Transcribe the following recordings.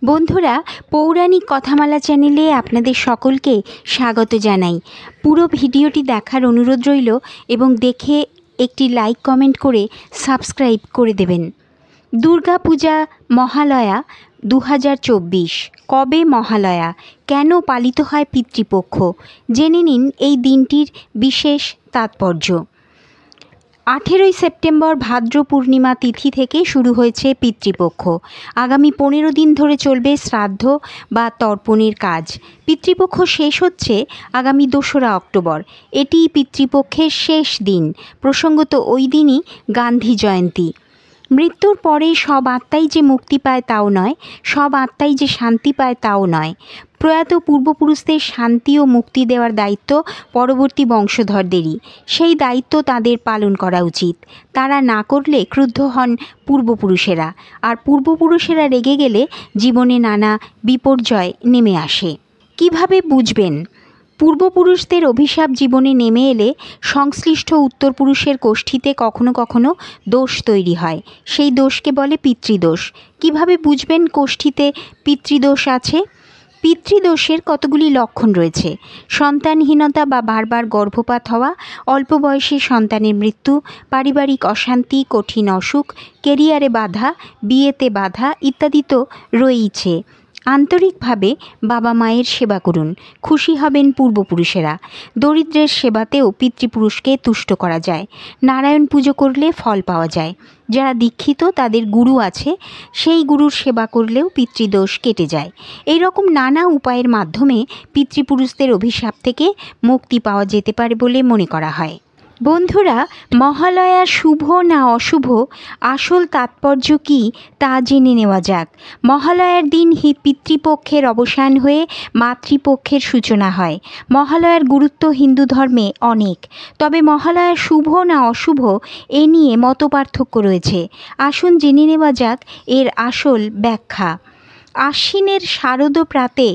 বন্ধুরা, পৌরাণিক কথামালা চ্যানেলে আপনাদের সকলকে স্বাগত জানাই। পুরো ভিডিওটি দেখার অনুরোধ রইল এবং দেখে একটি লাইক কমেন্ট করে সাবস্ক্রাইব করে দেবেন। দুর্গা পূজা মহালয়া 2024। কবে মহালয়া, কেন পালিত হয় পিতৃপক্ষ, জেনে নিন এই দিনটির বিশেষ তাৎপর্য। 18 সেপ্টেম্বর ভাদ্র পূর্ণিমা তিথি থেকে শুরু হয়েছে পিতৃপক্ষ। আগামী 15 দিন ধরে চলবে শ্রাদ্ধ বা তর্পণের কাজ। পিতৃপক্ষ শেষ হচ্ছে আগামী 2রা অক্টোবর। এটি পিতৃপক্ষের শেষ দিন। প্রসঙ্গত ওই দিনই গান্ধী জয়ন্তী। মৃত্যুর পরে সব আত্মাই যে মুক্তি পায় তাও নয়, সব আত্মাই যে শান্তি পায় তাও নয়। প্রয়াত পূর্বপুরুষদের শান্তি ও মুক্তি দেওয়ার দায়িত্ব পরবর্তী বংশধরদেরই। সেই দায়িত্ব তাদের পালন করা উচিত। তারা না করলে ক্রুদ্ধ হন পূর্বপুরুষেরা, আর পূর্বপুরুষেরা রেগে গেলে জীবনে নানা বিপর্যয় নেমে আসে। কিভাবে বুঝবেন? পূর্বপুরুষদের অভিশাপ জীবনে নেমে এলে সংশ্লিষ্ট উত্তরপুরুষের কোষ্ঠীতে কখনো কখনো দোষ তৈরি হয়। সেই দোষকে বলে পিতৃদোষ। কিভাবে বুঝবেন কোষ্ঠীতে পিতৃদোষ আছে? পিতৃদোষের কতগুলি লক্ষণ রয়েছে। সন্তানহীনতা বা বারবার গর্ভপাত হওয়া, অল্প বয়সে সন্তানের মৃত্যু, পারিবারিক অশান্তি, কঠিন অসুখ, কেরিয়ারে বাধা, বিয়েতে বাধা ইত্যাদি তো রয়েইছে। আন্তরিকভাবে বাবা মায়ের সেবা করুন, খুশি হবেন পূর্বপুরুষেরা। দরিদ্রের সেবাতেও পিতৃপুরুষকে তুষ্ট করা যায়। নারায়ণ পুজো করলে ফল পাওয়া যায়। যারা দীক্ষিত তাদের গুরু আছে, সেই গুরুর সেবা করলেও পিতৃদোষ কেটে যায়। এই রকম নানা উপায়ের মাধ্যমে পিতৃপুরুষদের অভিশাপ থেকে মুক্তি পাওয়া যেতে পারে বলে মনে করা হয়। বন্ধুরা, মহালয়া শুভ না অশুভ, আসল তাৎপর্য কী তা জেনে নেওয়া যাক। মহালয়ার দিন পিতৃপক্ষের অবসান হয়ে মাতৃপক্ষের সূচনা হয়। মহালয়ার গুরুত্ব হিন্দু ধর্মে অনেক, তবে মহালয়া শুভ না অশুভ এ নিয়ে মতপার্থক্য রয়েছে। আসুন জেনে নেওয়া যাক এর আসল ব্যাখ্যা। আশ্বিনের শারদ প্রাতে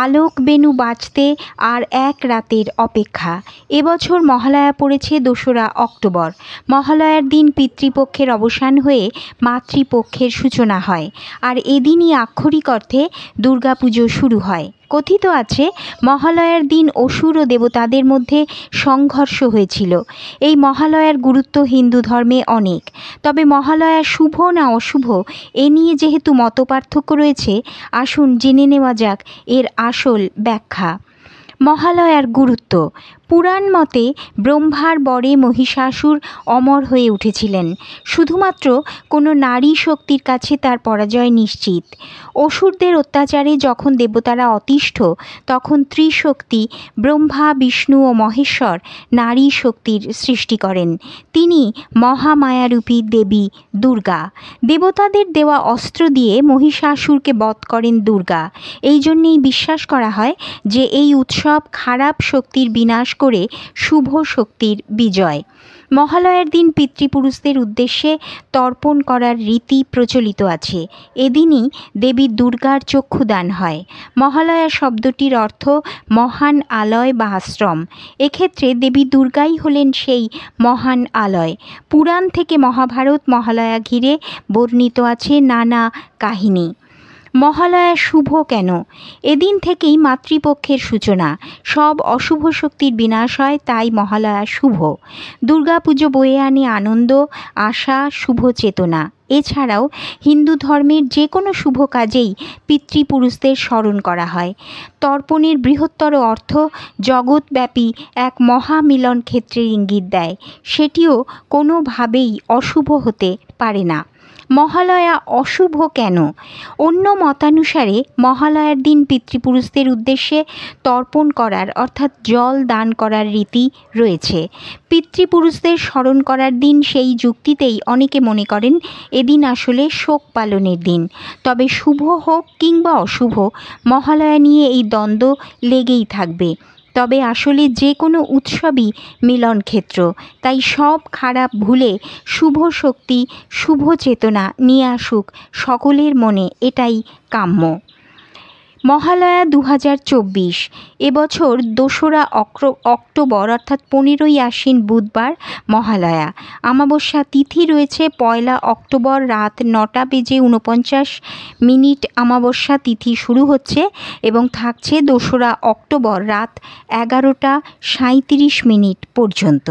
আলোক বেনু বাজতে আর এক রাতের অপেক্ষা। এবছর মহালয়া পড়েছে 2রা অক্টোবর। মহালয়ার দিন পিতৃপক্ষের অবসান হয়ে মাতৃপক্ষের সূচনা হয়, আর এদিনই আক্ষরিক অর্থে দুর্গাপুজো শুরু হয়। কথিত আছে মহালয়ার দিন অসুর ও দেবতাদের মধ্যে সংঘর্ষ হয়েছিল। এই মহালয়ার গুরুত্ব হিন্দু ধর্মে অনেক, তবে মহালয়া শুভ না অশুভ এ নিয়ে যেহেতু মতপার্থক্য রয়েছে, আসুন জেনে নেওয়া যাক এর আসল ব্যাখ্যা। মহালয়ার গুরুত্ব। পুরাণ মতে ব্রহ্মার বরে মহিষাসুর অমর হয়ে উঠেছিলেন। শুধুমাত্র কোনো নারী শক্তির কাছে তার পরাজয় নিশ্চিত। অসুরদের অত্যাচারে যখন দেবতারা অতিষ্ঠ, তখন ত্রিশক্তি ব্রহ্মা, বিষ্ণু ও মহেশ্বর নারী শক্তির সৃষ্টি করেন। তিনি মহামায়ারূপী দেবী দুর্গা। দেবতাদের দেওয়া অস্ত্র দিয়ে মহিষাসুরকে বধ করেন দুর্গা। এই জন্যেই বিশ্বাস করা হয় যে এই উৎসব খারাপ শক্তির বিনাশ করে শুভ শক্তির বিজয়। মহালয়ার দিন পিতৃপুরুষদের উদ্দেশ্যে তর্পণ করার রীতি প্রচলিত আছে। এদিনই দেবী দুর্গার চক্ষুদান হয়। মহালয়া শব্দটির অর্থ মহান আলয় বা আশ্রম। এক্ষেত্রে দেবী দুর্গাই হলেন সেই মহান আলয়। পুরাণ থেকে মহাভারত মহালয়া ঘিরে বর্ণিত আছে নানা কাহিনী। মহালয়া শুভ কেন? এদিন থেকেই মাতৃপক্ষের সূচনা। সব অশুভ শক্তির বিনাশ হয়, তাই মহালয়া শুভ। দুর্গাপুজো বয়ে আনে আনন্দ, আশা, শুভ চেতনা। এছাড়াও হিন্দু ধর্মের যে কোনো শুভ কাজেই পিতৃপুরুষদের স্মরণ করা হয়। তর্পণের বৃহত্তর অর্থ জগৎব্যাপী এক মহামিলন ক্ষেত্রের ইঙ্গিত দেয়। সেটিও কোনোভাবেই অশুভ হতে পারে না। মহালয়া অশুভ কেন? অন্য মতানুসারে মহালয়ার দিন পিতৃপুরুষদের উদ্দেশ্যে তর্পণ করার অর্থাৎ জল দান করার রীতি রয়েছে। পিতৃপুরুষদের স্মরণ করার দিন, সেই যুক্তিতেই অনেকে মনে করেন এদিন আসলে শোক পালনের দিন। তবে শুভ হোক কিংবা অশুভ, মহালয়া নিয়ে এই দ্বন্দ্ব লেগেই থাকবে। তবে আসলে যে কোনো উৎসবই মিলন ক্ষেত্র, তাই সব খারাপ ভুলে শুভ শক্তি, শুভ চেতনা নিয়ে আসুক সকলের মনে, এটাই কাম্য। মহালয়া 2024 এবছর 2রা অক্টোবর অর্থাৎ 15ই আশ্বিন বুধবার মহালয়া। অমাবস্যা তিথি রয়েছে 1 অক্টোবর রাত 9:49 অমাবস্যা তিথি শুরু হচ্ছে এবং থাকছে 2রা অক্টোবর রাত 11:37 পর্যন্ত।